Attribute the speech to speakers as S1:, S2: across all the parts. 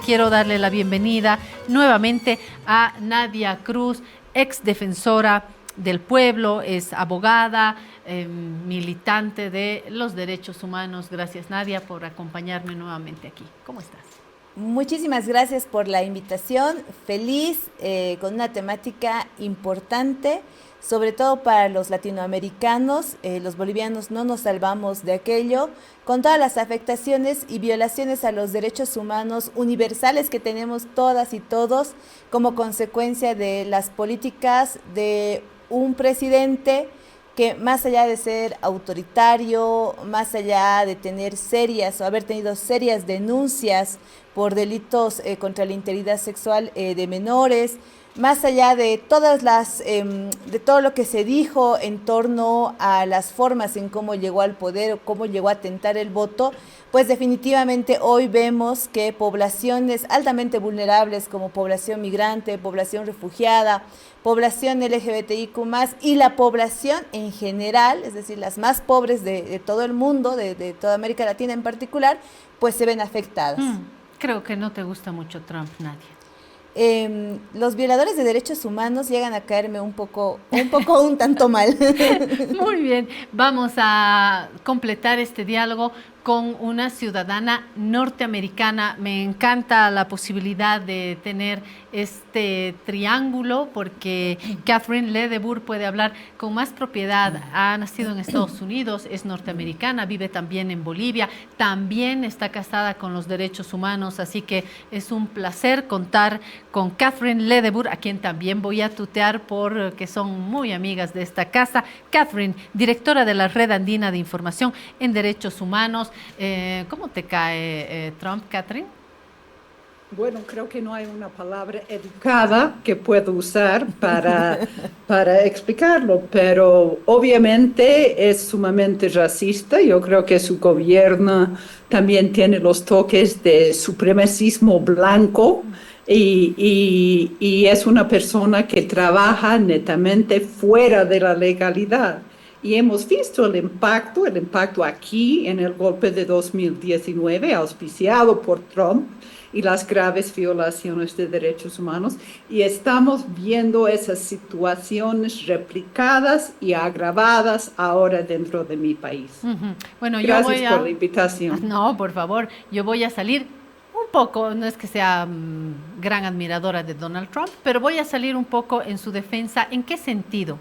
S1: Quiero darle la bienvenida nuevamente a Nadia Cruz, ex defensora del pueblo, es abogada, militante de los derechos humanos. Gracias, Nadia, por acompañarme nuevamente aquí. ¿Cómo estás?
S2: Muchísimas gracias por la invitación. Feliz con una temática importante, sobre todo para los latinoamericanos. Los bolivianos no nos salvamos de aquello, con todas las afectaciones y violaciones a los derechos humanos universales que tenemos todas y todos como consecuencia de las políticas de un presidente que más allá de ser autoritario, más allá de tener serias o haber tenido serias denuncias por delitos contra la integridad sexual de menores, más allá de todas de todo lo que se dijo en torno a las formas en cómo llegó al poder o cómo llegó a tentar el voto, pues definitivamente hoy vemos que poblaciones altamente vulnerables como población migrante, población refugiada, población LGBTIQ+, y la población en general, es decir, las más pobres de todo el mundo, de toda América Latina en particular, pues se ven afectadas.
S1: Creo que no te gusta mucho Trump, Nadia.
S2: Los violadores de derechos humanos llegan a caerme un tanto mal.
S1: Muy bien, vamos a completar este diálogo con una ciudadana norteamericana. Me encanta la posibilidad de tener este triángulo porque Catherine Ledebour puede hablar con más propiedad. Ha nacido en Estados Unidos, es norteamericana, vive también en Bolivia, también está casada con los derechos humanos, así que es un placer contar con Catherine Ledebour, a quien también voy a tutear porque son muy amigas de esta casa. Catherine, directora de la Red Andina de Información en Derechos Humanos. ¿Cómo te cae Trump, Catherine?
S3: Bueno, creo que no hay una palabra educada que pueda usar para explicarlo, pero obviamente es sumamente racista. Yo creo que su gobierno también tiene los toques de supremacismo blanco y es una persona que trabaja netamente fuera de la legalidad. Y hemos visto el impacto aquí en el golpe de 2019, auspiciado por Trump, y las graves violaciones de derechos humanos. Y estamos viendo esas situaciones replicadas y agravadas ahora dentro de mi país.
S1: Bueno,
S3: gracias por la invitación.
S1: No, por favor, yo voy a salir un poco, no es que sea gran admiradora de Donald Trump, pero voy a salir un poco en su defensa. ¿En qué sentido?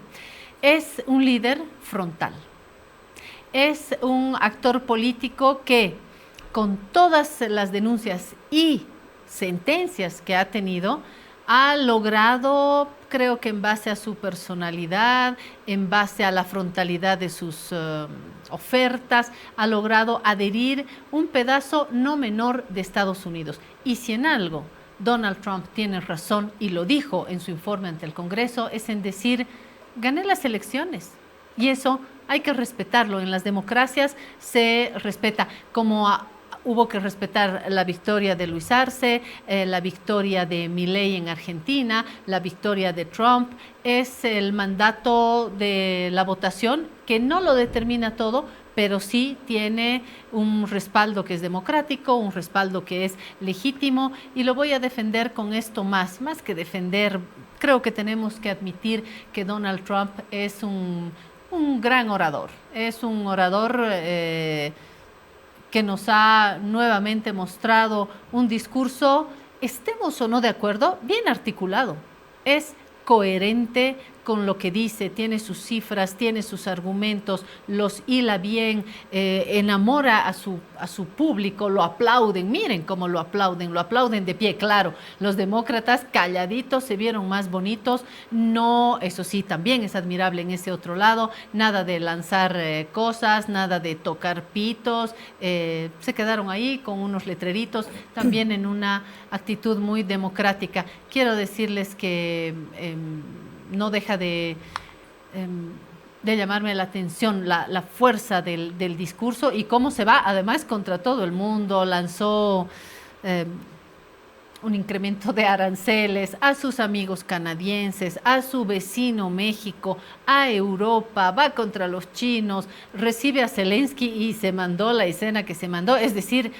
S1: Es un líder frontal, es un actor político que con todas las denuncias y sentencias que ha tenido, ha logrado, creo que en base a su personalidad, en base a la frontalidad de sus ofertas, ha logrado adherir un pedazo no menor de Estados Unidos. Y si en algo Donald Trump tiene razón, y lo dijo en su informe ante el Congreso, es en decir: gané las elecciones. Y eso hay que respetarlo. En las democracias se respeta, como hubo que respetar la victoria de Luis Arce, la victoria de Milei en Argentina, la victoria de Trump. Es el mandato de la votación que no lo determina todo, pero sí tiene un respaldo que es democrático, un respaldo que es legítimo, y lo voy a defender con esto más que defender. Creo que tenemos que admitir que Donald Trump es un gran orador, es un orador que nos ha nuevamente mostrado un discurso, estemos o no de acuerdo, bien articulado. Es coherente con lo que dice, tiene sus cifras, tiene sus argumentos, los hila bien, enamora a su público, lo aplauden. Miren cómo lo aplauden de pie. Claro, los demócratas calladitos se vieron más bonitos. No, eso sí, también es admirable en ese otro lado, nada de lanzar cosas, nada de tocar pitos, se quedaron ahí con unos letreritos, también en una actitud muy democrática. Quiero decirles que no deja de llamarme la atención la fuerza del discurso y cómo se va, además, contra todo el mundo. Lanzó un incremento de aranceles a sus amigos canadienses, a su vecino México, a Europa, va contra los chinos, recibe a Zelensky y se mandó la escena que se mandó. Es decir,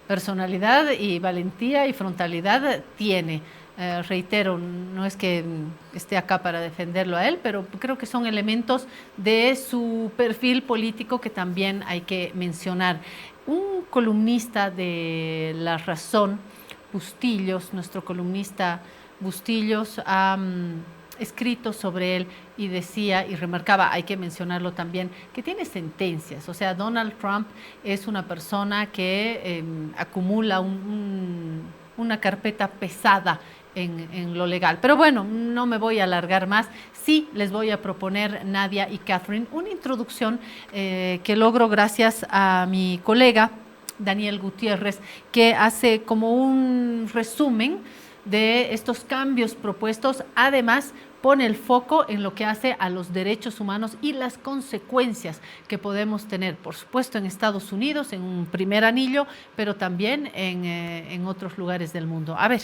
S1: personalidad y valentía y frontalidad tiene. Reitero, no es que esté acá para defenderlo a él, pero creo que son elementos de su perfil político que también hay que mencionar. Un columnista de La Razón, Bustillos, nuestro columnista Bustillos, ha escrito sobre él y decía y remarcaba, hay que mencionarlo también, que tiene sentencias. O sea, Donald Trump es una persona que acumula una carpeta pesada en lo legal. Pero bueno, no me voy a alargar más. Sí les voy a proponer, Nadia y Catherine, una introducción que logro gracias a mi colega Daniel Gutiérrez, que hace como un resumen de estos cambios propuestos. Además, pone el foco en lo que hace a los derechos humanos y las consecuencias que podemos tener, por supuesto, en Estados Unidos, en un primer anillo, pero también en otros lugares del mundo. A ver.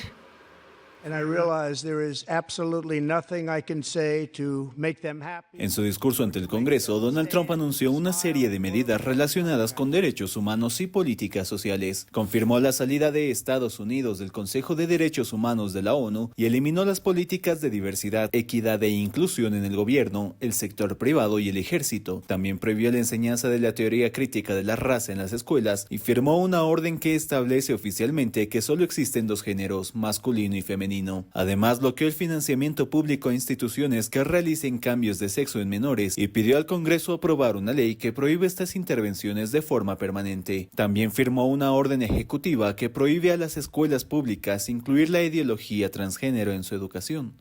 S4: En su discurso ante el Congreso, Donald Trump anunció una serie de medidas relacionadas con derechos humanos y políticas sociales. Confirmó la salida de Estados Unidos del Consejo de Derechos Humanos de la ONU y eliminó las políticas de diversidad, equidad e inclusión en el gobierno, el sector privado y el ejército. También prohibió la enseñanza de la teoría crítica de la raza en las escuelas y firmó una orden que establece oficialmente que solo existen dos géneros, masculino y femenino. Además, bloqueó el financiamiento público a instituciones que realicen cambios de sexo en menores y pidió al Congreso aprobar una ley que prohíbe estas intervenciones de forma permanente. También firmó una orden ejecutiva que prohíbe a las escuelas públicas incluir la ideología transgénero en su educación.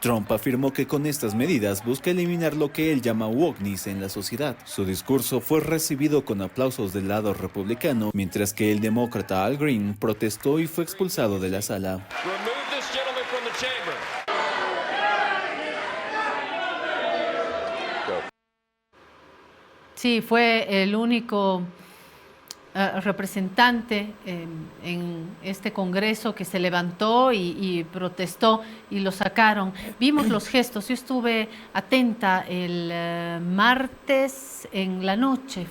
S4: Trump afirmó que con estas medidas busca eliminar lo que él llama wokeness en la sociedad. Su discurso fue recibido con aplausos del lado republicano, mientras que el demócrata Al Green protestó y fue expulsado de la sala.
S1: Sí, fue el único representante en este Congreso que se levantó y protestó y lo sacaron. Vimos los gestos. Yo estuve atenta el martes en la noche,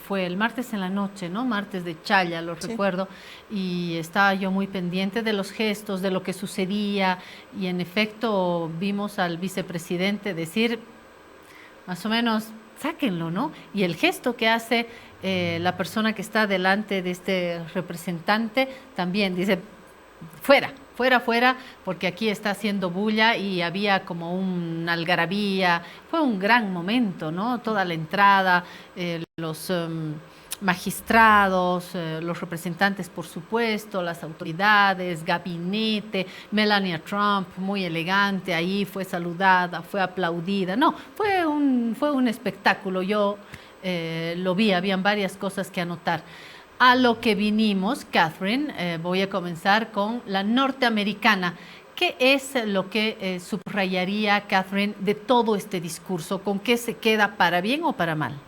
S1: ¿no? Martes de Chaya, lo recuerdo, y estaba yo muy pendiente de los gestos, de lo que sucedía, y en efecto vimos al vicepresidente decir más o menos, sáquenlo, ¿no? Y el gesto que hace la persona que está delante de este representante también dice, fuera, porque aquí está haciendo bulla, y había como una algarabía. Fue un gran momento, ¿no? Toda la entrada, los magistrados, los representantes, por supuesto, las autoridades, gabinete, Melania Trump, muy elegante, ahí fue saludada, fue aplaudida. No, fue un espectáculo. Yo lo vi, habían varias cosas que anotar. A lo que vinimos, Catherine, voy a comenzar con la norteamericana. ¿Qué es lo que subrayaría, Catherine, de todo este discurso? ¿Con qué se queda, para bien o para mal?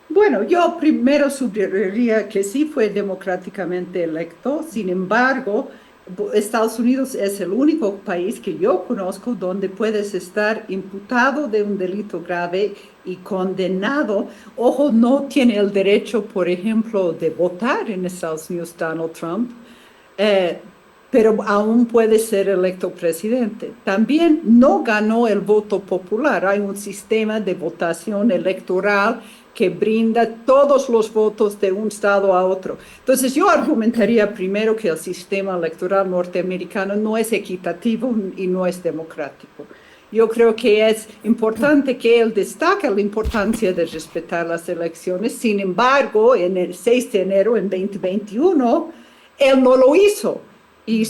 S3: Bueno, yo primero subrayaría que sí fue democráticamente electo. Sin embargo, Estados Unidos es el único país que yo conozco donde puedes estar imputado de un delito grave y condenado. Ojo, no tiene el derecho, por ejemplo, de votar en Estados Unidos Donald Trump, pero aún puede ser electo presidente. También no ganó el voto popular. Hay un sistema de votación electoral que brinda todos los votos de un estado a otro. Entonces yo argumentaría primero que el sistema electoral norteamericano no es equitativo y no es democrático. Yo creo que es importante que él destaque la importancia de respetar las elecciones. Sin embargo, en el 6 de enero en 2021, él no lo hizo. Y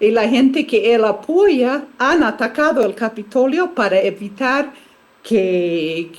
S3: y la gente que él apoya han atacado el Capitolio para evitar que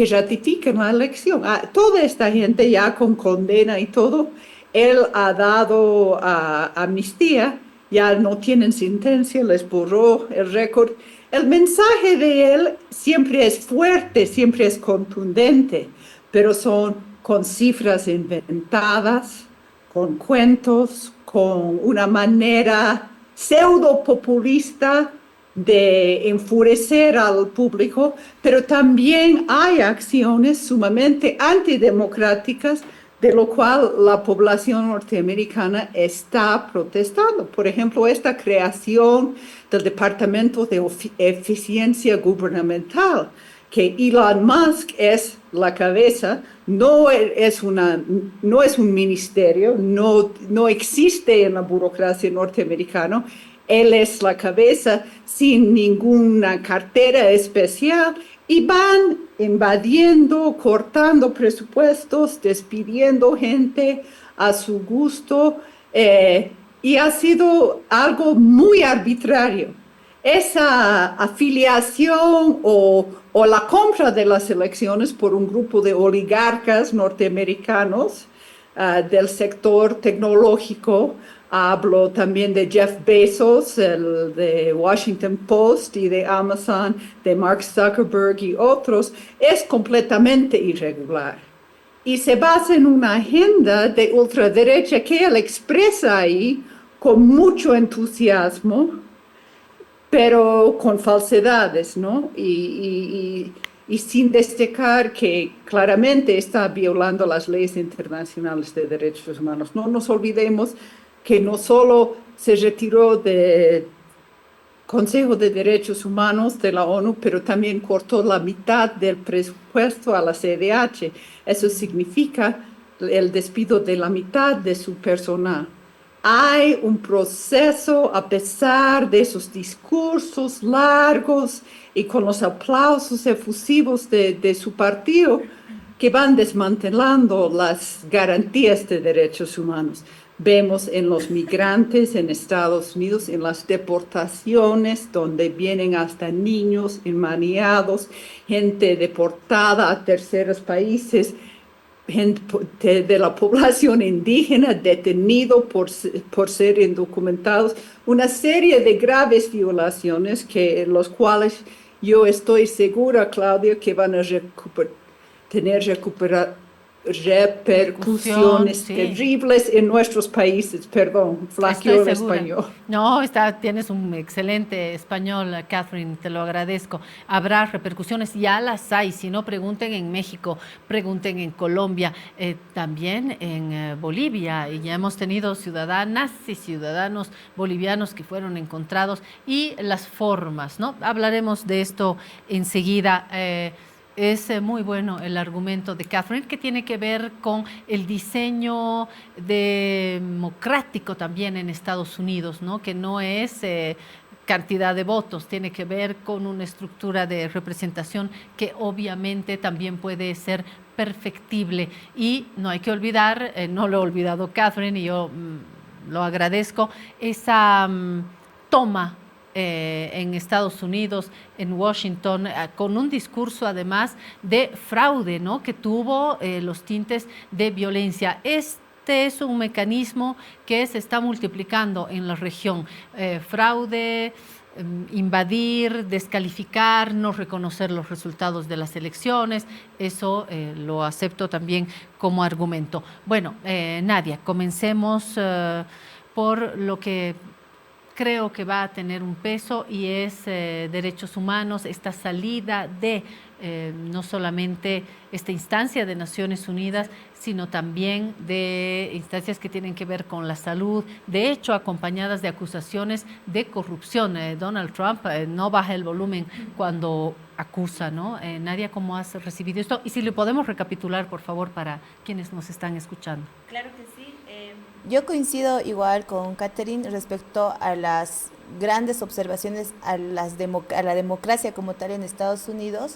S3: ratifiquen la elección. Toda esta gente ya con condena y todo, él ha dado amnistía, ya no tienen sentencia, les borró el récord. El mensaje de él siempre es fuerte, siempre es contundente, pero son con cifras inventadas, con cuentos, con una manera pseudo populista de enfurecer al público, pero también hay acciones sumamente antidemocráticas de lo cual la población norteamericana está protestando. Por ejemplo, esta creación del Departamento de Eficiencia Gubernamental, que Elon Musk es la cabeza, no es un ministerio, no existe en la burocracia norteamericana. Él es la cabeza sin ninguna cartera especial y van invadiendo, cortando presupuestos, despidiendo gente a su gusto, y ha sido algo muy arbitrario. Esa afiliación o la compra de las elecciones por un grupo de oligarcas norteamericanos del sector tecnológico. Hablo también de Jeff Bezos, el de Washington Post y de Amazon, de Mark Zuckerberg y otros, es completamente irregular. Y se basa en una agenda de ultraderecha que él expresa ahí con mucho entusiasmo, pero con falsedades, ¿no? Y sin destacar que claramente está violando las leyes internacionales de derechos humanos. No nos olvidemos que no solo se retiró del Consejo de Derechos Humanos de la ONU, pero también cortó la mitad del presupuesto a la CDH. Eso significa el despido de la mitad de su personal. Hay un proceso, a pesar de esos discursos largos y con los aplausos efusivos de su partido, que van desmantelando las garantías de derechos humanos. Vemos en los migrantes en Estados Unidos, en las deportaciones, donde vienen hasta niños enmaniados, gente deportada a terceros países, gente de la población indígena detenido por ser indocumentados, una serie de graves violaciones los cuales yo estoy segura, Claudia, que van a tener repercusiones terribles en nuestros países. Perdón, flaqueo el español.
S1: No, tienes un excelente español, Catherine, te lo agradezco. Habrá repercusiones, ya las hay. Si no, pregunten en México, pregunten en Colombia, también en Bolivia. Y ya hemos tenido ciudadanas y ciudadanos bolivianos que fueron encontrados y las formas, ¿no? Hablaremos de esto enseguida. Es muy bueno el argumento de Catherine, que tiene que ver con el diseño democrático también en Estados Unidos, ¿no? Que no es cantidad de votos, tiene que ver con una estructura de representación que obviamente también puede ser perfectible. Y no hay que olvidar, no lo he olvidado Catherine y yo lo agradezco, esa toma en Estados Unidos, en Washington, con un discurso además de fraude, ¿no? Que tuvo los tintes de violencia. Este es un mecanismo que se está multiplicando en la región. Fraude, invadir, descalificar, no reconocer los resultados de las elecciones, eso lo acepto también como argumento. Bueno, Nadia, comencemos por lo que creo que va a tener un peso y es derechos humanos, esta salida de no solamente esta instancia de Naciones Unidas, sino también de instancias que tienen que ver con la salud, de hecho acompañadas de acusaciones de corrupción. Donald Trump no baja el volumen cuando acusa, ¿no? Nadia, ¿cómo has recibido esto? Y si le podemos recapitular, por favor, para quienes nos están escuchando.
S2: Claro que sí. Yo coincido igual con Catherine respecto a las grandes observaciones a la democracia como tal en Estados Unidos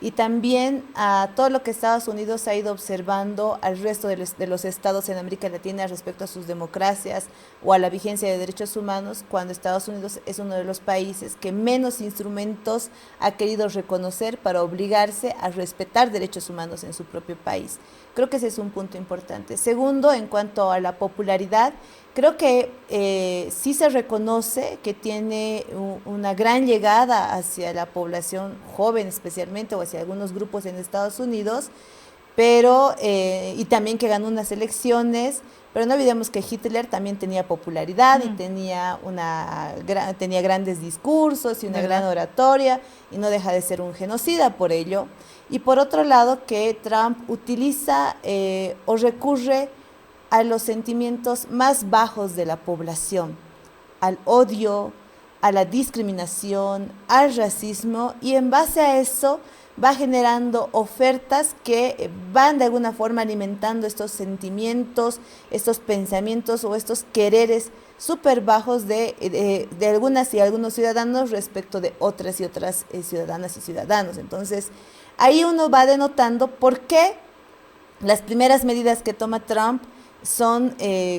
S2: y también a todo lo que Estados Unidos ha ido observando al resto de los estados en América Latina respecto a sus democracias o a la vigencia de derechos humanos, cuando Estados Unidos es uno de los países que menos instrumentos ha querido reconocer para obligarse a respetar derechos humanos en su propio país. Creo que ese es un punto importante. Segundo, en cuanto a la popularidad, creo que sí se reconoce que tiene una gran llegada hacia la población joven especialmente o hacia algunos grupos en Estados Unidos, pero y también que ganó unas elecciones, pero no olvidemos que Hitler también tenía popularidad y tenía grandes discursos y una gran oratoria y no deja de ser un genocida por ello. y por otro lado que Trump utiliza o recurre a los sentimientos más bajos de la población, al odio, a la discriminación, al racismo, y en base a eso va generando ofertas que van de alguna forma alimentando estos sentimientos, estos pensamientos o estos quereres súper bajos de algunas y algunos ciudadanos respecto de otras y otras ciudadanas y ciudadanos. Entonces, ahí uno va denotando por qué las primeras medidas que toma Trump son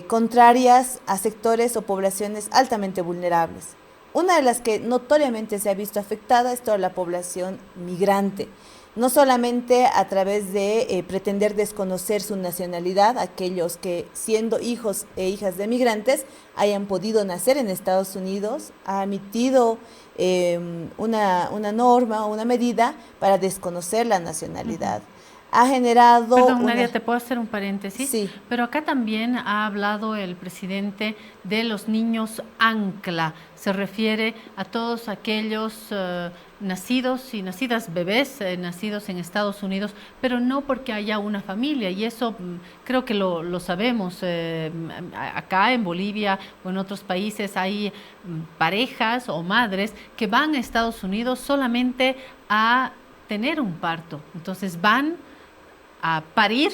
S2: contrarias a sectores o poblaciones altamente vulnerables. Una de las que notoriamente se ha visto afectada es toda la población migrante, no solamente a través de pretender desconocer su nacionalidad, aquellos que siendo hijos e hijas de migrantes hayan podido nacer en Estados Unidos, ha emitido una norma o una medida para desconocer la nacionalidad. Ha generado...
S1: Perdón, Nadia, ¿te puedo hacer un paréntesis?
S2: Sí.
S1: Pero acá también ha hablado el presidente de los niños ancla. Se refiere a todos aquellos nacidos y nacidas bebés, nacidos en Estados Unidos, pero no porque haya una familia. Y eso creo que lo sabemos. Acá en Bolivia o en otros países hay parejas o madres que van a Estados Unidos solamente a tener un parto. Entonces van a parir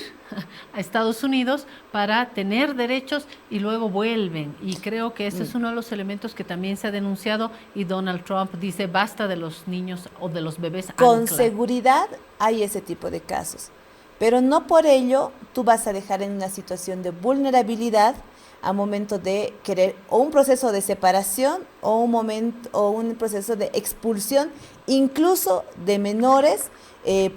S1: a Estados Unidos para tener derechos y luego vuelven. Y creo que ese es uno de los elementos que también se ha denunciado y Donald Trump dice basta de los niños o de los bebés ancla.
S2: Con seguridad hay ese tipo de casos, pero no por ello tú vas a dejar en una situación de vulnerabilidad a momento de querer o un proceso de separación o un proceso de expulsión, incluso de menores,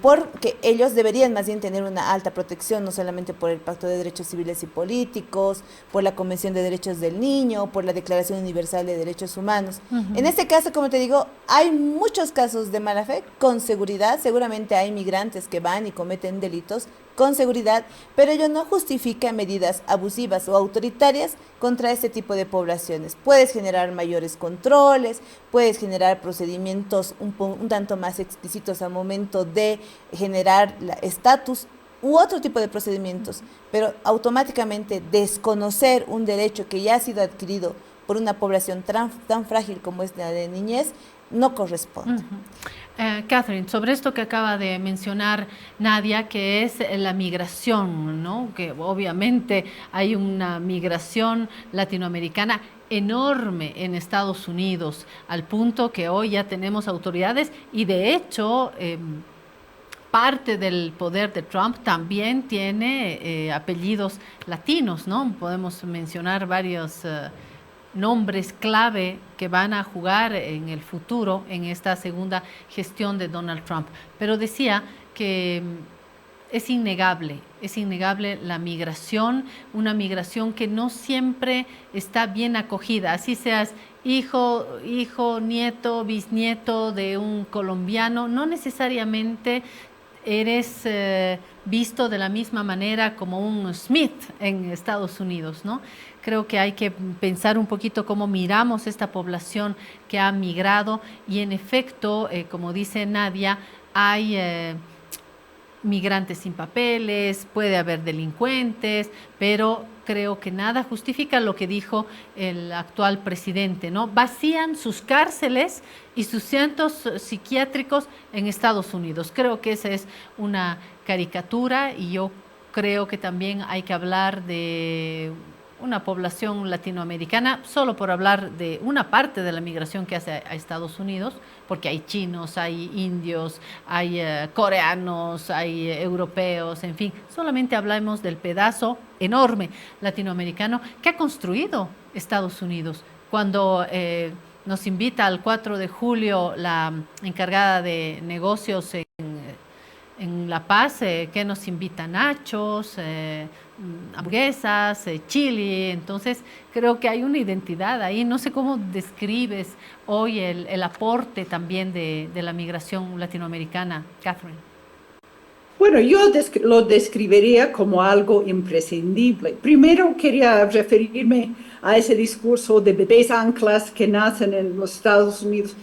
S2: porque ellos deberían más bien tener una alta protección, no solamente por el Pacto de Derechos Civiles y Políticos, por la Convención de Derechos del Niño, por la Declaración Universal de Derechos Humanos. En este caso, como te digo, hay muchos casos de mala fe, con seguridad, seguramente hay migrantes que van y cometen delitos, con seguridad, pero ello no justifica medidas abusivas o autoritarias contra este tipo de poblaciones. Puedes generar mayores controles, puedes generar procedimientos un tanto más explícitos al momento de generar estatus u otro tipo de procedimientos, pero automáticamente desconocer un derecho que ya ha sido adquirido por una población tan frágil como es la de niñez, no corresponde.
S1: Catherine, sobre esto que acaba de mencionar Nadia, que es la migración, ¿no? Que obviamente hay una migración latinoamericana enorme en Estados Unidos, al punto que hoy ya tenemos autoridades y de hecho parte del poder de Trump también tiene apellidos latinos, ¿no? Podemos mencionar varios nombres clave que van a jugar en el futuro en esta segunda gestión de Donald Trump. Pero decía que es innegable la migración, una migración que no siempre está bien acogida, así seas hijo, nieto, bisnieto de un colombiano, no necesariamente eres visto de la misma manera como un Smith en Estados Unidos, ¿no? Creo que hay que pensar un poquito cómo miramos esta población que ha migrado y en efecto, como dice Nadia, hay migrantes sin papeles, puede haber delincuentes, pero creo que nada justifica lo que dijo el actual presidente, ¿no? Vacían sus cárceles y sus centros psiquiátricos en Estados Unidos. Creo que esa es una caricatura y yo creo que también hay que hablar de una población latinoamericana, solo por hablar de una parte de la migración que hace a Estados Unidos, porque hay chinos, hay indios, hay coreanos, hay europeos, en fin, solamente hablamos del pedazo enorme latinoamericano que ha construido Estados Unidos. Cuando nos invita al 4 de julio la encargada de negocios en La Paz, que nos invita nachos, hamburguesas, chili. Entonces creo que hay una identidad ahí. No sé cómo describes hoy el aporte también de la migración latinoamericana, Catherine.
S3: Bueno, yo lo describiría como algo imprescindible. Primero quería referirme a ese discurso de bebés anclas que nacen en los Estados Unidos.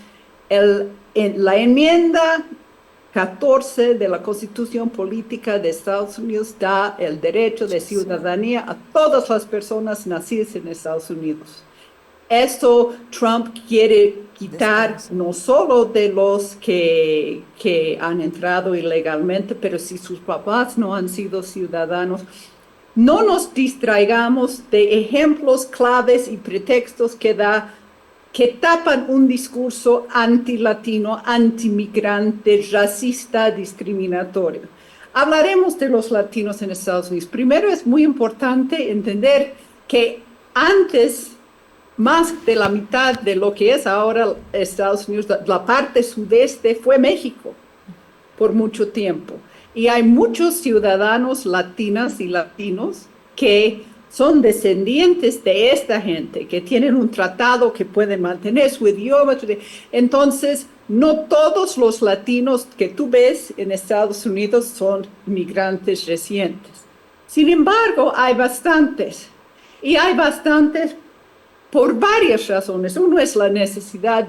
S3: La enmienda 14 de la Constitución Política de Estados Unidos da el derecho de ciudadanía a todas las personas nacidas en Estados Unidos. Esto Trump quiere quitar no solo de los que han entrado ilegalmente, pero si sus papás no han sido ciudadanos. No nos distraigamos de ejemplos claves y pretextos que tapan un discurso antilatino, antimigrante, racista, discriminatorio. Hablaremos de los latinos en Estados Unidos. Primero es muy importante entender que antes, más de la mitad de lo que es ahora Estados Unidos, la parte sudeste fue México por mucho tiempo. Y hay muchos ciudadanos latinas y latinos que son descendientes de esta gente, que tienen un tratado, que pueden mantener su idioma. Entonces, no todos los latinos que tú ves en Estados Unidos son migrantes recientes. Sin embargo, hay bastantes. Y hay bastantes por varias razones. Uno es la necesidad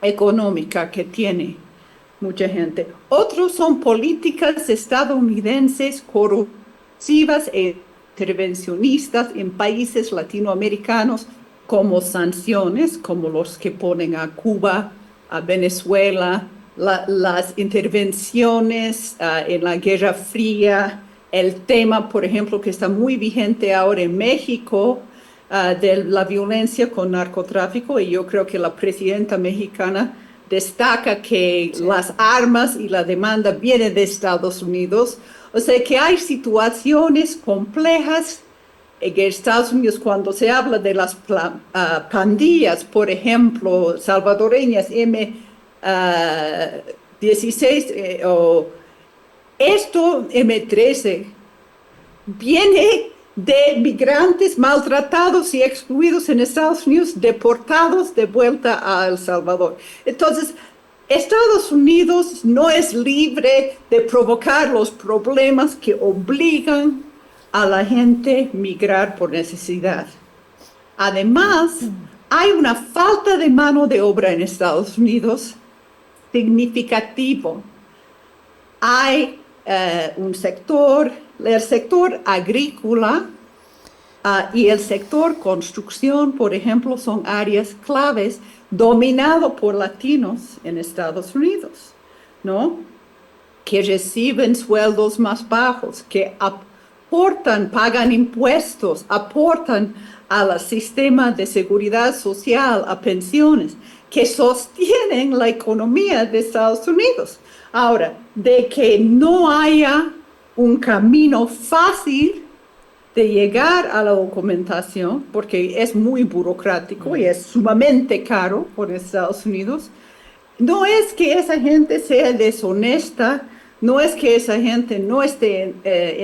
S3: económica que tiene mucha gente. Otros son políticas estadounidenses corruptivas e intervencionistas en países latinoamericanos, como sanciones, como los que ponen a Cuba, a Venezuela, las intervenciones en la Guerra Fría, el tema, por ejemplo, que está muy vigente ahora en México, de la violencia con narcotráfico, y yo creo que la presidenta mexicana destaca que las armas y la demanda vienen de Estados Unidos. O sea que hay situaciones complejas en Estados Unidos cuando se habla de las pandillas, por ejemplo, salvadoreñas, M16, o esto M13, viene de migrantes maltratados y excluidos en Estados Unidos, deportados de vuelta a El Salvador. Entonces, Estados Unidos no es libre de provocar los problemas que obligan a la gente a migrar por necesidad. Además, hay una falta de mano de obra en Estados Unidos significativo. Hay el sector agrícola y el sector construcción, por ejemplo, son áreas claves dominado por latinos en Estados Unidos, ¿no? Que reciben sueldos más bajos, que aportan, pagan impuestos, aportan al sistema de seguridad social, a pensiones, que sostienen la economía de Estados Unidos. Ahora, de que no haya un camino fácil de llegar a la documentación, porque es muy burocrático y es sumamente caro por Estados Unidos. No es que esa gente sea deshonesta, no es que esa gente no esté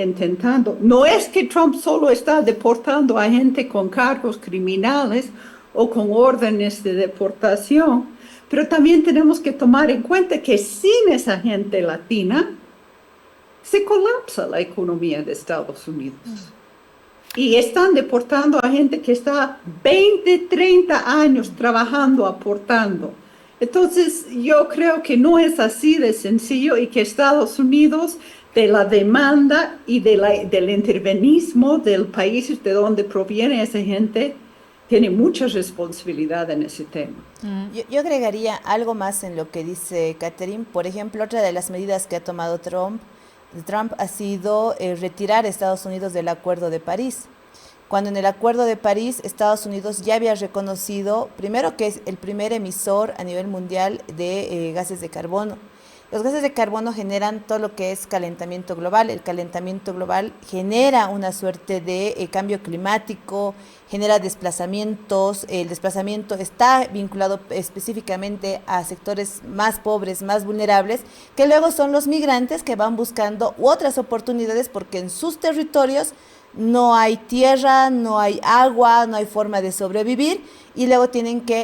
S3: intentando, no es que Trump solo está deportando a gente con cargos criminales o con órdenes de deportación, pero también tenemos que tomar en cuenta que sin esa gente latina se colapsa la economía de Estados Unidos. Y están deportando a gente que está 20, 30 años trabajando, aportando. Entonces, yo creo que no es así de sencillo y que Estados Unidos, de la demanda y del intervenismo del país de donde proviene esa gente, tiene mucha responsabilidad en ese tema.
S2: Yo agregaría algo más en lo que dice Catherine. Por ejemplo, otra de las medidas que ha tomado Trump ha sido retirar a Estados Unidos del Acuerdo de París. Cuando en el Acuerdo de París Estados Unidos ya había reconocido, primero, que es el primer emisor a nivel mundial de gases de carbono. Los gases de carbono generan todo lo que es calentamiento global. El calentamiento global genera una suerte de cambio climático, genera desplazamientos. El desplazamiento está vinculado específicamente a sectores más pobres, más vulnerables, que luego son los migrantes que van buscando otras oportunidades porque en sus territorios no hay tierra, no hay agua, no hay forma de sobrevivir y luego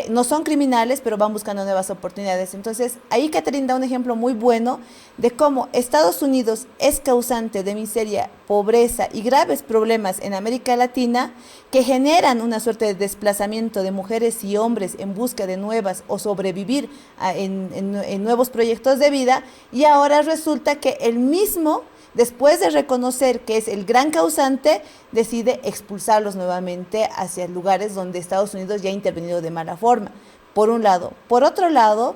S2: no son criminales, pero van buscando nuevas oportunidades. Entonces, ahí Catherine da un ejemplo muy bueno de cómo Estados Unidos es causante de miseria, pobreza y graves problemas en América Latina que generan una suerte de desplazamiento de mujeres y hombres en busca de nuevas o sobrevivir en nuevos proyectos de vida, y ahora resulta que el mismo, después de reconocer que es el gran causante, decide expulsarlos nuevamente hacia lugares donde Estados Unidos ya ha intervenido de mala forma, por un lado. Por otro lado,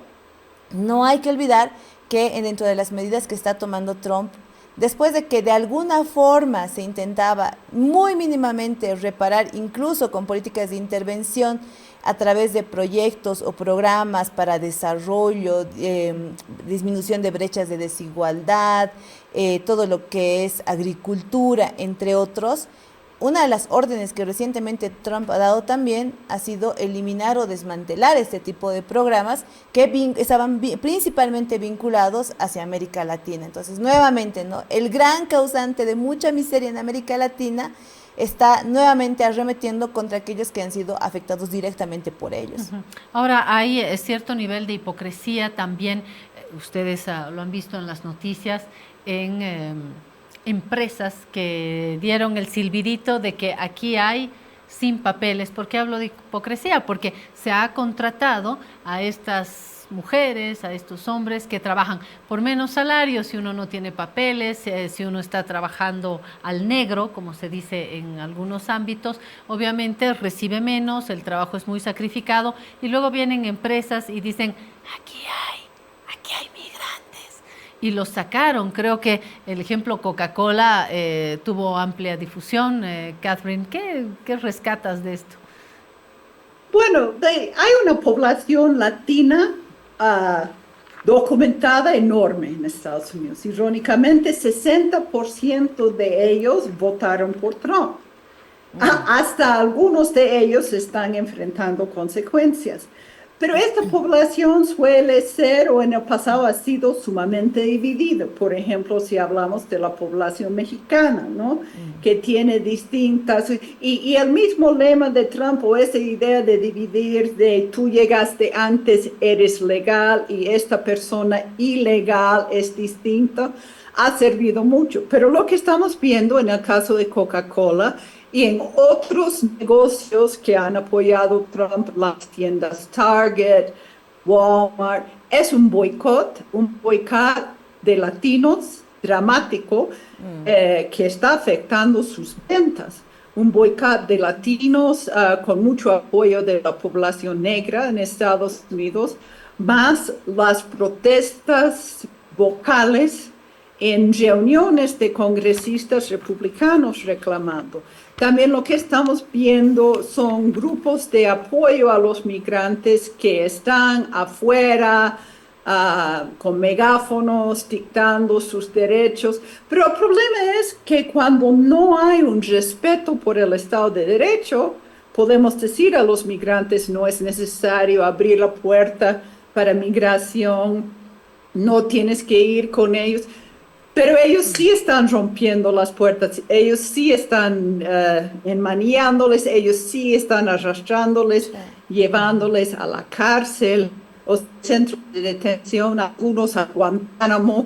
S2: no hay que olvidar que dentro de las medidas que está tomando Trump, después de que de alguna forma se intentaba muy mínimamente reparar, incluso con políticas de intervención a través de proyectos o programas para desarrollo, disminución de brechas de desigualdad, todo lo que es agricultura, entre otros. Una de las órdenes que recientemente Trump ha dado también ha sido eliminar o desmantelar este tipo de programas que estaban principalmente vinculados hacia América Latina. Entonces, nuevamente, ¿no?, el gran causante de mucha miseria en América Latina está nuevamente arremetiendo contra aquellos que han sido afectados directamente por ellos.
S1: Uh-huh. Ahora, hay cierto nivel de hipocresía también, ustedes lo han visto en las noticias, en empresas que dieron el silbidito de que aquí hay sin papeles. ¿Por qué hablo de hipocresía? Porque se ha contratado a estas mujeres, a estos hombres que trabajan por menos salario si uno no tiene papeles, si uno está trabajando al negro, como se dice en algunos ámbitos, obviamente recibe menos, el trabajo es muy sacrificado, y luego vienen empresas y dicen, aquí hay migrantes, y los sacaron. Creo que el ejemplo Coca-Cola tuvo amplia difusión. Catherine, ¿qué rescatas de esto?
S3: Bueno, hay una población latina documentada enorme en Estados Unidos. Irónicamente, 60% de ellos votaron por Trump. Hasta algunos de ellos están enfrentando consecuencias. Pero esta población suele ser, o en el pasado ha sido, sumamente dividida. Por ejemplo, si hablamos de la población mexicana, ¿no?, que tiene distintas, y el mismo lema de Trump, o esa idea de dividir, de tú llegaste antes, eres legal, y esta persona ilegal es distinta, ha servido mucho. Pero lo que estamos viendo en el caso de Coca-Cola y en otros negocios que han apoyado Trump, las tiendas Target, Walmart, es un boicot de latinos dramático que está afectando sus ventas. Un boicot de latinos con mucho apoyo de la población negra en Estados Unidos, más las protestas vocales en reuniones de congresistas republicanos reclamando. También lo que estamos viendo son grupos de apoyo a los migrantes que están afuera con megáfonos dictando sus derechos. Pero el problema es que cuando no hay un respeto por el Estado de Derecho, podemos decir a los migrantes no es necesario abrir la puerta para migración, no tienes que ir con ellos. Pero ellos sí están rompiendo las puertas, ellos sí están enmaniándoles, ellos sí están arrastrándoles, llevándoles a la cárcel, los centros de detención, algunos a Guantánamo,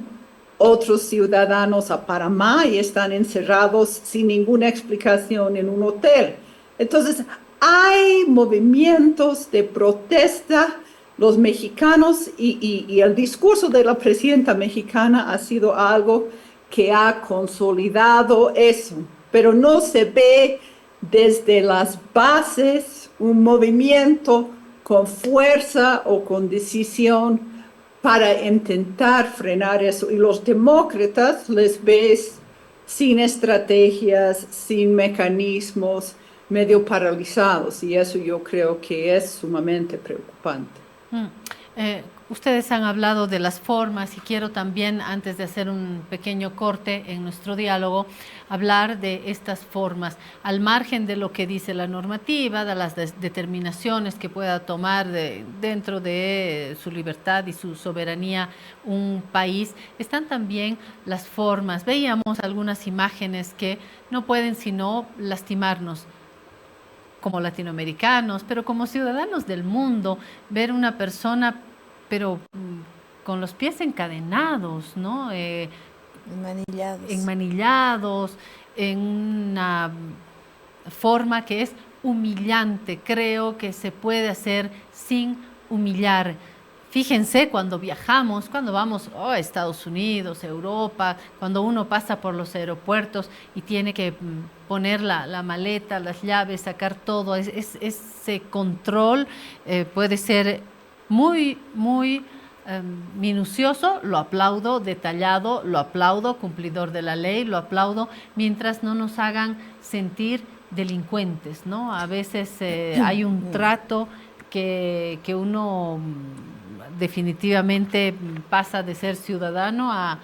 S3: otros ciudadanos a Panamá, y están encerrados sin ninguna explicación en un hotel. Entonces, hay movimientos de protesta. Los mexicanos y el discurso de la presidenta mexicana ha sido algo que ha consolidado eso, pero no se ve desde las bases un movimiento con fuerza o con decisión para intentar frenar eso. Y los demócratas les ves sin estrategias, sin mecanismos, medio paralizados, y eso yo creo que es sumamente preocupante.
S1: Ustedes han hablado de las formas y quiero también, antes de hacer un pequeño corte en nuestro diálogo, hablar de estas formas, al margen de lo que dice la normativa, de las determinaciones que pueda tomar dentro de su libertad y su soberanía un país, están también las formas. Veíamos algunas imágenes que no pueden sino lastimarnos como latinoamericanos, pero como ciudadanos del mundo, ver una persona pero con los pies encadenados, ¿no?
S2: Enmanillados.
S1: Enmanillados, en una forma que es humillante. Creo que se puede hacer sin humillar. Fíjense cuando viajamos, cuando vamos a Estados Unidos, Europa, cuando uno pasa por los aeropuertos y tiene que poner la maleta, las llaves, sacar todo, ese control puede ser muy, muy minucioso, lo aplaudo, detallado, lo aplaudo, cumplidor de la ley, lo aplaudo, mientras no nos hagan sentir delincuentes, ¿no? A veces hay un trato que uno definitivamente pasa de ser ciudadano a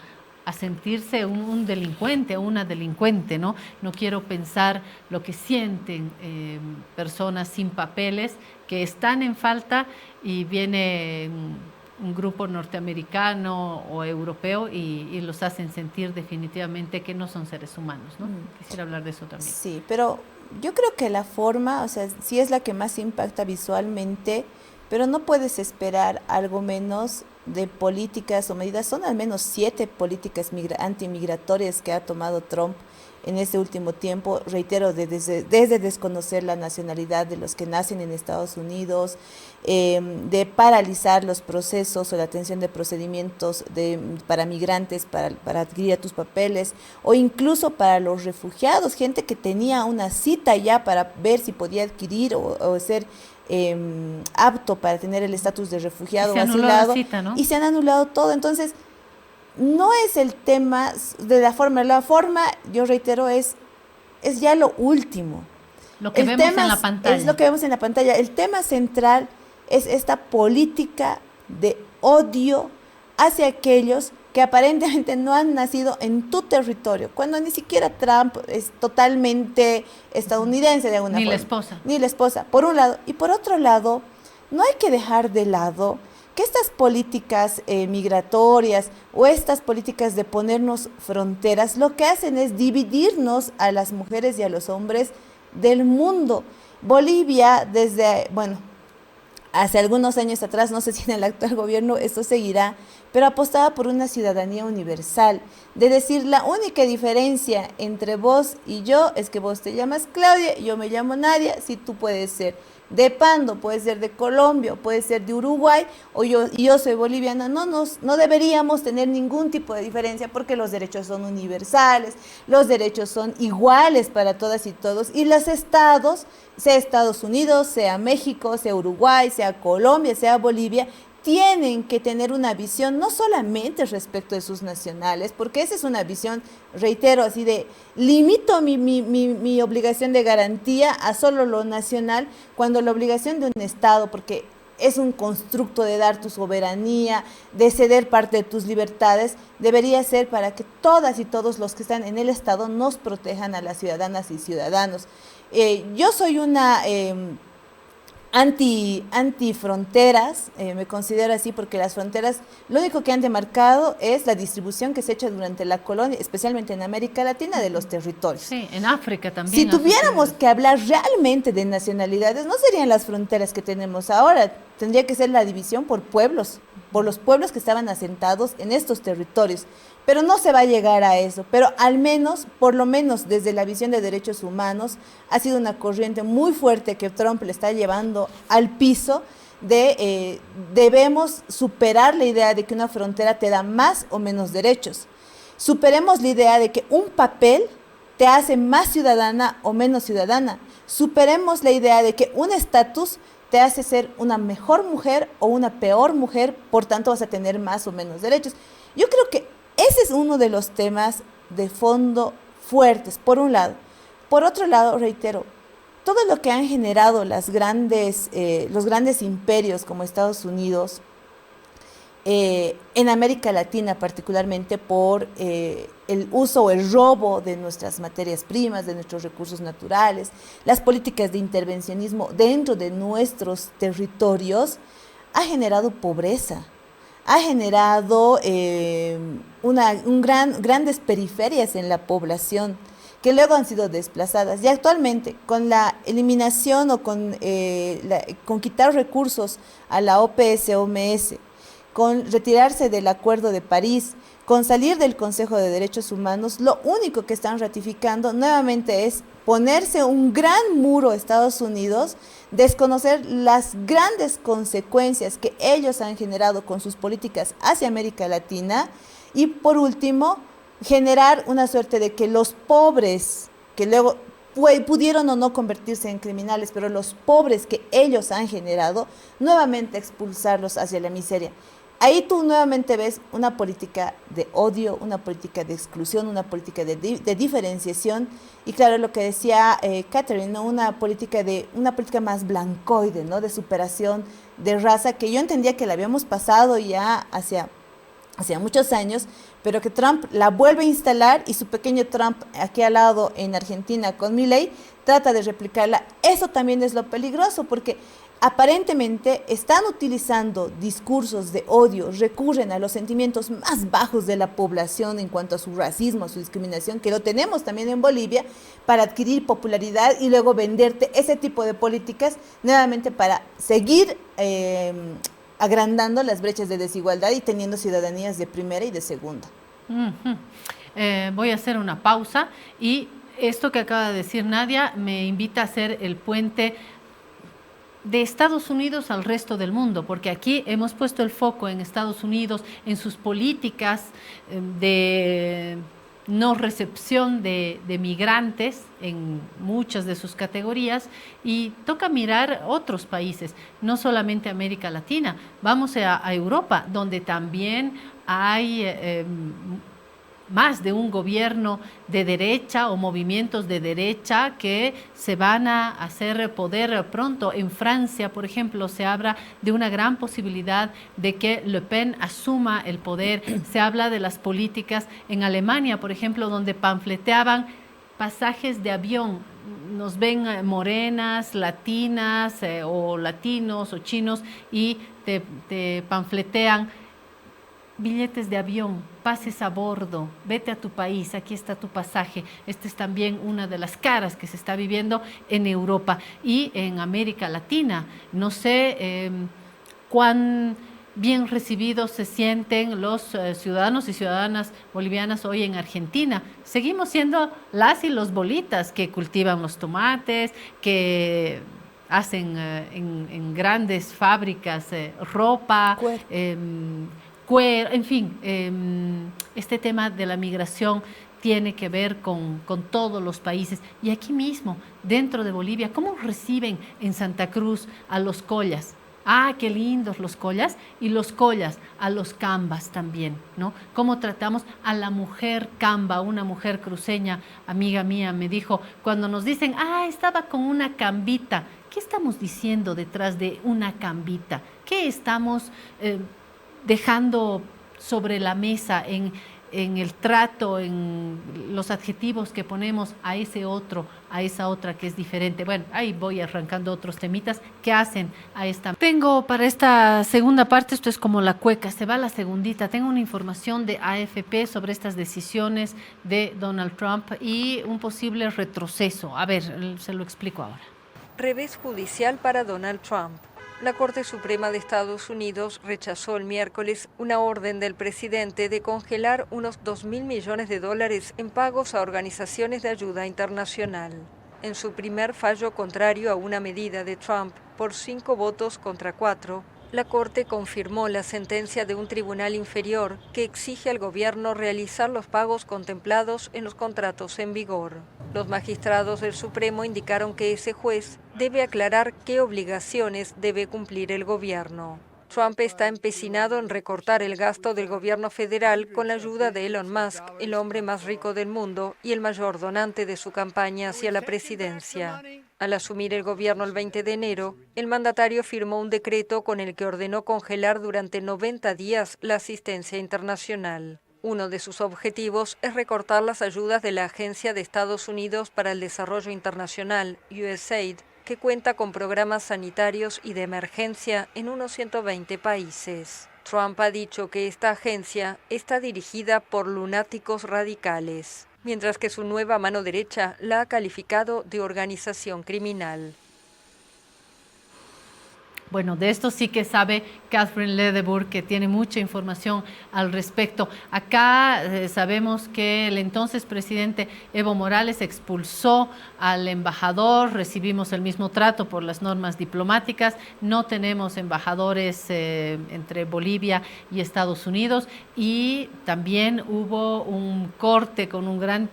S1: sentirse un delincuente o una delincuente, ¿no? No quiero pensar lo que sienten personas sin papeles que están en falta y viene un grupo norteamericano o europeo y los hacen sentir definitivamente que no son seres humanos, ¿no? Quisiera hablar de eso también.
S2: Sí, pero yo creo que la forma, o sea, sí es la que más impacta visualmente, pero no puedes esperar algo menos de políticas o medidas. Son al menos 7 políticas antimigratorias que ha tomado Trump en este último tiempo, reitero, desde desconocer la nacionalidad de los que nacen en Estados Unidos, de paralizar los procesos o la atención de procedimientos para migrantes, para adquirir tus papeles, o incluso para los refugiados, gente que tenía una cita ya para ver si podía adquirir o ser apto para tener el estatus de refugiado o asilado,
S1: ¿no?
S2: Y se han anulado todo. Entonces, no es el tema de la forma, yo reitero, es ya lo último.
S1: Lo que vemos en la pantalla.
S2: Es lo que vemos en la pantalla. El tema central es esta política de odio hacia aquellos que aparentemente no han nacido en tu territorio, cuando ni siquiera Trump es totalmente estadounidense de alguna forma. Ni la esposa, por un lado. Y por otro lado, no hay que dejar de lado que estas políticas migratorias o estas políticas de ponernos fronteras, lo que hacen es dividirnos a las mujeres y a los hombres del mundo. Bolivia, hace algunos años atrás, no sé si en el actual gobierno esto seguirá, pero apostaba por una ciudadanía universal, de decir, la única diferencia entre vos y yo es que vos te llamas Claudia, yo me llamo Nadia, si tú puedes ser de Pando, puedes ser de Colombia, puedes ser de Uruguay, y yo soy boliviana, no deberíamos tener ningún tipo de diferencia porque los derechos son universales, los derechos son iguales para todas y todos, y los estados, sea Estados Unidos, sea México, sea Uruguay, sea Colombia, sea Bolivia, tienen que tener una visión no solamente respecto de sus nacionales, porque esa es una visión, reitero, así de limito mi obligación de garantía a solo lo nacional, cuando la obligación de un Estado, porque es un constructo de dar tu soberanía, de ceder parte de tus libertades, debería ser para que todas y todos los que están en el Estado nos protejan a las ciudadanas y ciudadanos. Yo soy una anti-fronteras, me considero así porque las fronteras lo único que han demarcado es la distribución que se ha hecho durante la colonia, especialmente en América Latina, de los territorios.
S1: Sí, en África también.
S2: Si tuviéramos que hablar realmente de nacionalidades, no serían las fronteras que tenemos ahora, tendría que ser la división por pueblos, por los pueblos que estaban asentados en estos territorios. Pero no se va a llegar a eso, pero al menos, por lo menos desde la visión de derechos humanos, ha sido una corriente muy fuerte que Trump le está llevando al piso de debemos superar la idea de que una frontera te da más o menos derechos. Superemos la idea de que un papel te hace más ciudadana o menos ciudadana. Superemos la idea de que un estatus te hace ser una mejor mujer o una peor mujer, por tanto vas a tener más o menos derechos. Yo creo que ese es uno de los temas de fondo fuertes, por un lado. Por otro lado, reitero, todo lo que han generado los grandes imperios como Estados Unidos en América Latina particularmente por el uso o el robo de nuestras materias primas, de nuestros recursos naturales, las políticas de intervencionismo dentro de nuestros territorios, ha generado pobreza, ha generado grandes periferias en la población que luego han sido desplazadas. Y actualmente, con la eliminación o con quitar recursos a la OPS-OMS, con retirarse del Acuerdo de París, con salir del Consejo de Derechos Humanos, lo único que están ratificando nuevamente es ponerse un gran muro a Estados Unidos, desconocer las grandes consecuencias que ellos han generado con sus políticas hacia América Latina y, por último, generar una suerte de que los pobres, que luego pudieron o no convertirse en criminales, pero los pobres que ellos han generado, nuevamente expulsarlos hacia la miseria. Ahí tú nuevamente ves una política de odio, una política de exclusión, una política de diferenciación y claro, lo que decía Catherine, ¿no? Una política más blancoide, ¿no? De superación de raza, que yo entendía que la habíamos pasado ya hacia muchos años, pero que Trump la vuelve a instalar y su pequeño Trump aquí al lado en Argentina con Milei trata de replicarla. Eso también es lo peligroso porque aparentemente están utilizando discursos de odio, recurren a los sentimientos más bajos de la población en cuanto a su racismo, a su discriminación, que lo tenemos también en Bolivia, para adquirir popularidad y luego venderte ese tipo de políticas nuevamente para seguir agrandando las brechas de desigualdad y teniendo ciudadanías de primera y de segunda.
S1: Voy a hacer una pausa y esto que acaba de decir Nadia me invita a hacer el puente de Estados Unidos al resto del mundo, porque aquí hemos puesto el foco en Estados Unidos, en sus políticas de no recepción de migrantes en muchas de sus categorías y toca mirar otros países, no solamente América Latina, vamos a Europa, donde también hay más de un gobierno de derecha o movimientos de derecha que se van a hacer poder pronto. En Francia, por ejemplo, se habla de una gran posibilidad de que Le Pen asuma el poder. Se habla de las políticas en Alemania, por ejemplo, donde panfleteaban pasajes de avión. Nos ven morenas, latinas o latinos o chinos y te panfletean billetes de avión, pases a bordo, vete a tu país, aquí está tu pasaje. Esta es también una de las caras que se está viviendo en Europa y en América Latina. No sé cuán bien recibidos se sienten los ciudadanos y ciudadanas bolivianas hoy en Argentina. Seguimos siendo las y los bolitas que cultivan los tomates, que hacen en grandes fábricas ropa, en fin, este tema de la migración tiene que ver con todos los países. Y aquí mismo, dentro de Bolivia, ¿cómo reciben en Santa Cruz a los collas? Ah, qué lindos los collas, y los collas a los cambas también, ¿no? ¿Cómo tratamos a la mujer camba? Una mujer cruceña, amiga mía, me dijo, cuando nos dicen, estaba con una cambita, ¿qué estamos diciendo detrás de una cambita? ¿Qué estamos dejando sobre la mesa en el trato, en los adjetivos que ponemos a ese otro, a esa otra que es diferente? Bueno, ahí voy arrancando otros temitas que hacen a esta. Tengo para esta segunda parte, esto es como la cueca, se va la segundita, tengo una información de AFP sobre estas decisiones de Donald Trump y un posible retroceso. A ver, se lo explico ahora.
S5: Revés judicial para Donald Trump. La Corte Suprema de Estados Unidos rechazó el miércoles una orden del presidente de congelar unos $2.000 millones en pagos a organizaciones de ayuda internacional. En su primer fallo contrario a una medida de Trump por 5 votos contra 4, la Corte confirmó la sentencia de un tribunal inferior que exige al gobierno realizar los pagos contemplados en los contratos en vigor. Los magistrados del Supremo indicaron que ese juez debe aclarar qué obligaciones debe cumplir el gobierno. Trump está empecinado en recortar el gasto del gobierno federal con la ayuda de Elon Musk, el hombre más rico del mundo y el mayor donante de su campaña hacia la presidencia. Al asumir el gobierno el 20 de enero, el mandatario firmó un decreto con el que ordenó congelar durante 90 días la asistencia internacional. Uno de sus objetivos es recortar las ayudas de la Agencia de Estados Unidos para el Desarrollo Internacional, USAID, que cuenta con programas sanitarios y de emergencia en unos 120 países. Trump ha dicho que esta agencia está dirigida por lunáticos radicales, mientras que su nueva mano derecha la ha calificado de organización criminal.
S1: Bueno, de esto sí que sabe Catherine Ledebourg, que tiene mucha información al respecto. Acá sabemos que el entonces presidente Evo Morales expulsó al embajador, recibimos el mismo trato por las normas diplomáticas, no tenemos embajadores entre Bolivia y Estados Unidos, y también hubo un corte con un gran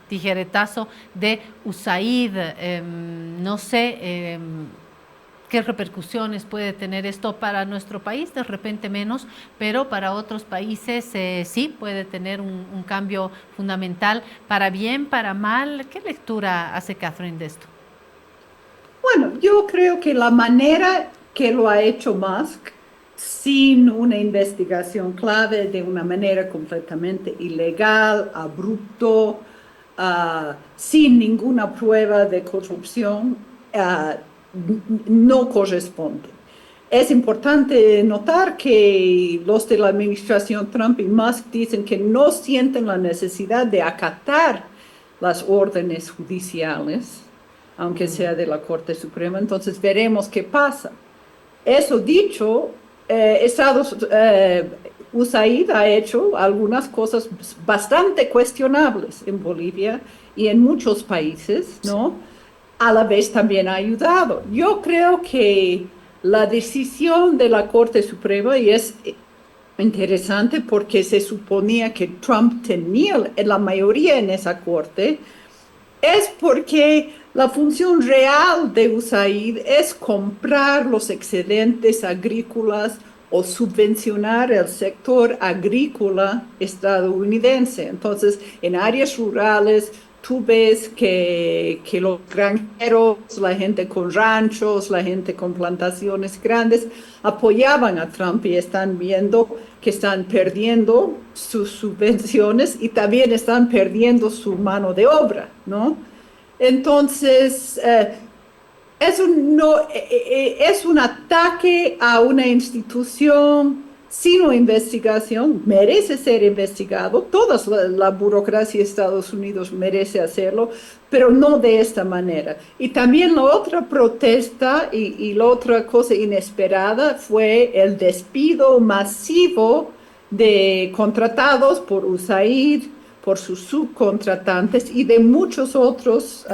S1: tijeretazo de USAID. No sé qué repercusiones puede tener esto para nuestro país, de repente menos, pero para otros países sí puede tener un cambio fundamental, para bien, para mal. ¿Qué lectura hace Catherine de esto?
S3: Bueno, yo creo que la manera que lo ha hecho Musk, sin una investigación clave, de una manera completamente ilegal, abrupto, sin ninguna prueba de corrupción, no corresponde. Es importante notar que los de la administración Trump y Musk dicen que no sienten la necesidad de acatar las órdenes judiciales, aunque sea de la Corte Suprema. Entonces veremos qué pasa. Eso dicho, USAID ha hecho algunas cosas bastante cuestionables en Bolivia y en muchos países, ¿no? A la vez también ha ayudado. Yo creo que la decisión de la Corte Suprema, y es interesante porque se suponía que Trump tenía la mayoría en esa Corte, es porque la función real de USAID es comprar los excedentes agrícolas o subvencionar el sector agrícola estadounidense. Entonces, en áreas rurales, tú ves que los granjeros, la gente con ranchos, la gente con plantaciones grandes, apoyaban a Trump y están viendo que están perdiendo sus subvenciones y también están perdiendo su mano de obra, ¿no? Entonces, es un ataque a una institución sin una investigación, merece ser investigado. Toda la burocracia de Estados Unidos merece hacerlo, pero no de esta manera. Y también la otra protesta y la otra cosa inesperada fue el despido masivo de contratados por USAID, por sus subcontratantes y de muchos otros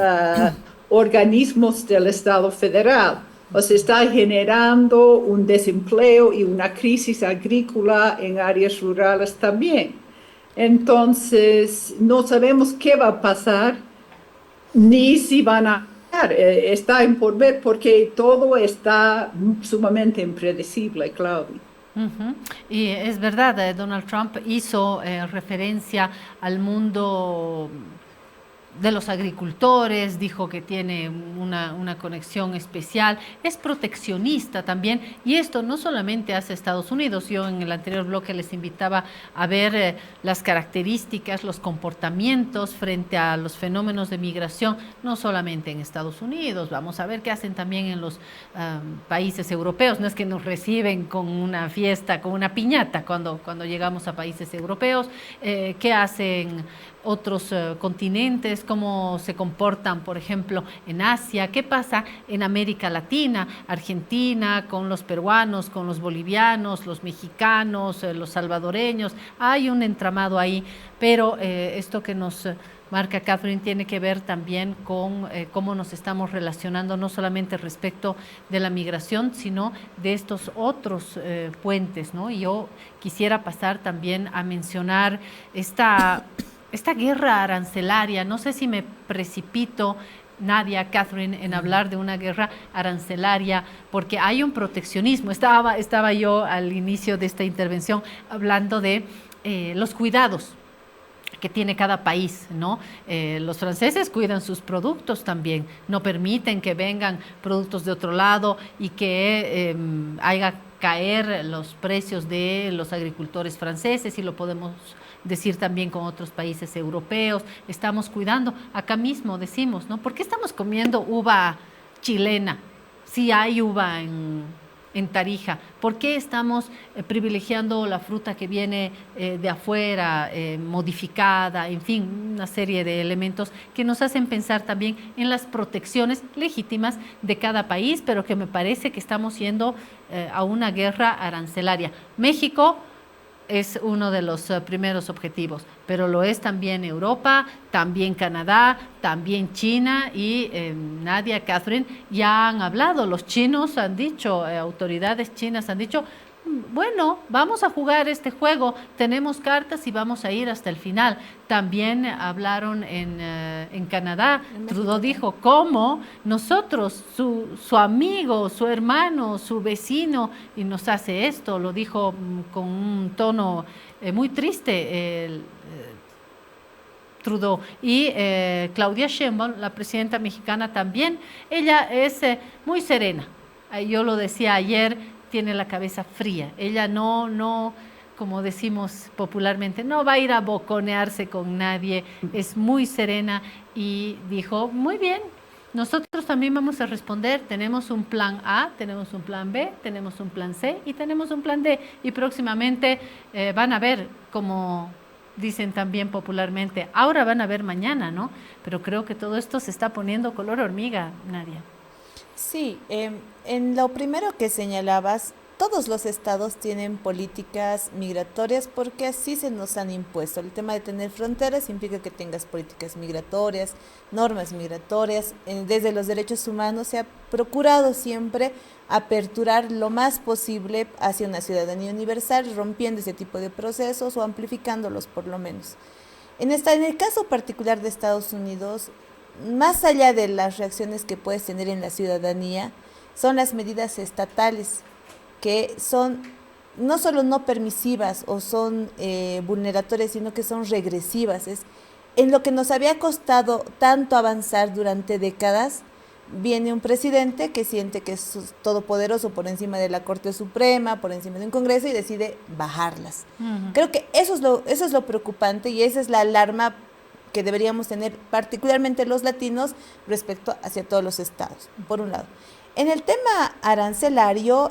S3: organismos del Estado federal. O sea, está generando un desempleo y una crisis agrícola en áreas rurales también. Entonces, no sabemos qué va a pasar, ni si van a cambiar. Está en por ver porque todo está sumamente impredecible, Claudia.
S1: Uh-huh. Y es verdad, Donald Trump hizo referencia al mundo de los agricultores, dijo que tiene una conexión especial, es proteccionista también, y esto no solamente hace Estados Unidos. Yo en el anterior bloque les invitaba a ver las características, los comportamientos frente a los fenómenos de migración, no solamente en Estados Unidos, vamos a ver qué hacen también en los países europeos. No es que nos reciben con una fiesta, con una piñata cuando llegamos a países europeos, qué hacen otros continentes, cómo se comportan, por ejemplo, en Asia, qué pasa en América Latina, Argentina, con los peruanos, con los bolivianos, los mexicanos, los salvadoreños. Hay un entramado ahí, pero esto que nos marca Catherine tiene que ver también con cómo nos estamos relacionando, no solamente respecto de la migración, sino de estos otros puentes, ¿no? Y yo quisiera pasar también a mencionar esta guerra arancelaria. No sé si me precipito, Nadia, Catherine, en hablar de una guerra arancelaria, porque hay un proteccionismo. Estaba yo al inicio de esta intervención hablando de los cuidados que tiene cada país, ¿no? Los franceses cuidan sus productos también, no permiten que vengan productos de otro lado y que haya caer los precios de los agricultores franceses, y lo podemos decir también con otros países europeos. Estamos cuidando, acá mismo decimos, ¿no? ¿Por qué estamos comiendo uva chilena si hay uva en Tarija? ¿Por qué estamos privilegiando la fruta que viene de afuera, modificada? En fin, una serie de elementos que nos hacen pensar también en las protecciones legítimas de cada país, pero que me parece que estamos yendo a una guerra arancelaria. México es uno de los primeros objetivos, pero lo es también Europa, también Canadá, también China, y Nadia, Catherine, ya han hablado, los chinos han dicho, autoridades chinas han dicho, bueno, vamos a jugar este juego, tenemos cartas y vamos a ir hasta el final. También hablaron en Canadá, Trudeau dijo, ¿cómo? Nosotros, su amigo, su hermano, su vecino, y nos hace esto, lo dijo con un tono muy triste, Trudeau. Y Claudia Sheinbaum, la presidenta mexicana también, ella es muy serena. Yo lo decía ayer, tiene la cabeza fría. Ella no, como decimos popularmente, no va a ir a boconearse con nadie. Es muy serena y dijo, muy bien, nosotros también vamos a responder. Tenemos un plan A, tenemos un plan B, tenemos un plan C y tenemos un plan D. Y próximamente van a ver, como dicen también popularmente, ahora van a ver mañana, ¿no? Pero creo que todo esto se está poniendo color hormiga, Nadia.
S2: Sí, en lo primero que señalabas, todos los estados tienen políticas migratorias porque así se nos han impuesto. El tema de tener fronteras implica que tengas políticas migratorias, normas migratorias. Desde los derechos humanos se ha procurado siempre aperturar lo más posible hacia una ciudadanía universal, rompiendo ese tipo de procesos o amplificándolos por lo menos. En el caso particular de Estados Unidos, más allá de las reacciones que puedes tener en la ciudadanía, son las medidas estatales, que son no solo no permisivas o son vulneratorias, sino que son regresivas. Es en lo que nos había costado tanto avanzar durante décadas. Viene un presidente que siente que es todopoderoso por encima de la Corte Suprema, por encima de un Congreso, y decide bajarlas. Creo que eso es lo preocupante, y esa es la alarma que deberíamos tener particularmente los latinos respecto hacia todos los estados, por un lado. En el tema arancelario,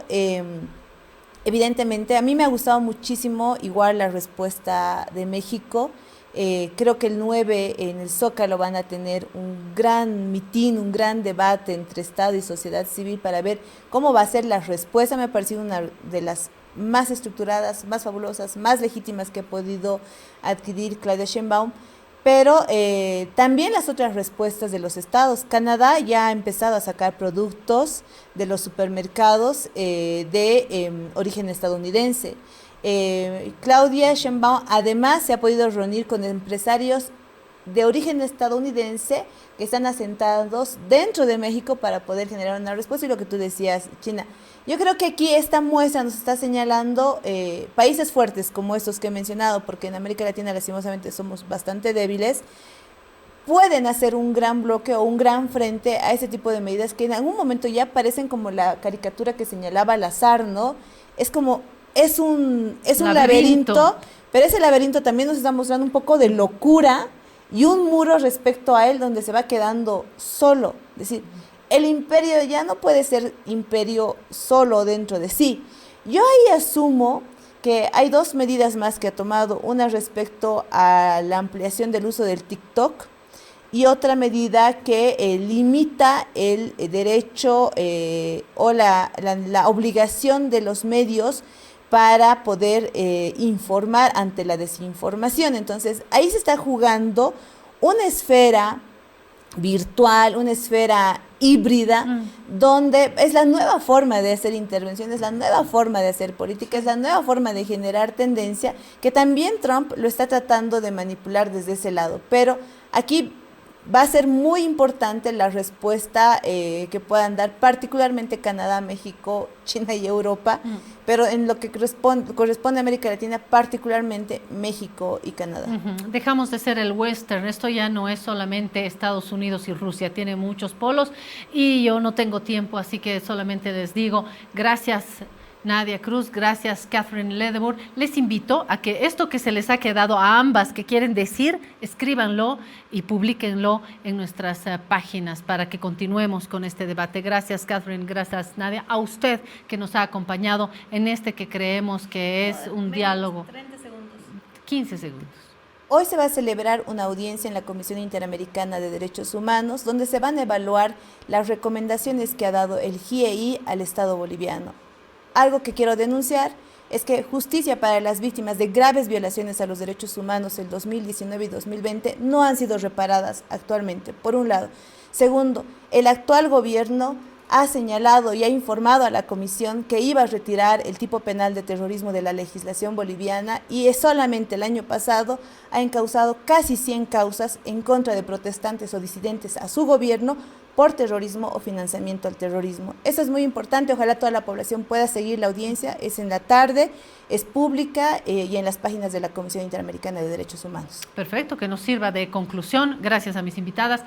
S2: evidentemente, a mí me ha gustado muchísimo igual la respuesta de México. Creo que el 9 en el Zócalo van a tener un gran mitin, un gran debate entre Estado y sociedad civil para ver cómo va a ser la respuesta. Me ha parecido una de las más estructuradas, más fabulosas, más legítimas que ha podido adquirir Claudia Sheinbaum. Pero también las otras respuestas de los estados. Canadá ya ha empezado a sacar productos de los supermercados de origen estadounidense. Claudia Sheinbaum además se ha podido reunir con empresarios de origen estadounidense que están asentados dentro de México para poder generar una respuesta. Y lo que tú decías, China, yo creo que aquí esta muestra nos está señalando países fuertes como estos que he mencionado, porque en América Latina lastimosamente somos bastante débiles, pueden hacer un gran bloque o un gran frente a ese tipo de medidas que en algún momento ya parecen como la caricatura que señalaba Lazar, ¿no? Es un laberinto, pero ese laberinto también nos está mostrando un poco de locura y un muro respecto a él donde se va quedando solo. Es decir, el imperio ya no puede ser imperio solo dentro de sí. Yo ahí asumo que hay dos medidas más que ha tomado, una respecto a la ampliación del uso del TikTok y otra medida que limita el derecho o la obligación de los medios para poder informar ante la desinformación. Entonces, ahí se está jugando una esfera virtual, una esfera híbrida, donde es la nueva forma de hacer intervención, es la nueva forma de hacer política, es la nueva forma de generar tendencia, que también Trump lo está tratando de manipular desde ese lado. Pero aquí va a ser muy importante la respuesta que puedan dar particularmente Canadá, México, China y Europa, pero en lo que corresponde a América Latina, particularmente México y Canadá.
S1: Dejamos de ser el western, esto ya no es solamente Estados Unidos y Rusia, tiene muchos polos y yo no tengo tiempo, así que solamente les digo gracias Nadia Cruz, gracias Catherine Ledebour. Les invito a que esto que se les ha quedado a ambas que quieren decir, escríbanlo y publíquenlo en nuestras páginas para que continuemos con este debate. Gracias Catherine, gracias Nadia, a usted que nos ha acompañado en este que creemos que es un diálogo.
S6: 30 segundos.
S1: 15 segundos.
S2: Hoy se va a celebrar una audiencia en la Comisión Interamericana de Derechos Humanos donde se van a evaluar las recomendaciones que ha dado el GIEI al Estado boliviano. Algo que quiero denunciar es que justicia para las víctimas de graves violaciones a los derechos humanos en 2019 y 2020 no han sido reparadas actualmente, por un lado. Segundo, el actual gobierno ha señalado y ha informado a la Comisión que iba a retirar el tipo penal de terrorismo de la legislación boliviana y solamente el año pasado ha encausado casi 100 causas en contra de protestantes o disidentes a su gobierno por terrorismo o financiamiento al terrorismo. Eso es muy importante, ojalá toda la población pueda seguir la audiencia, es en la tarde, es pública y en las páginas de la Comisión Interamericana de Derechos Humanos.
S1: Perfecto, que nos sirva de conclusión. Gracias a mis invitadas.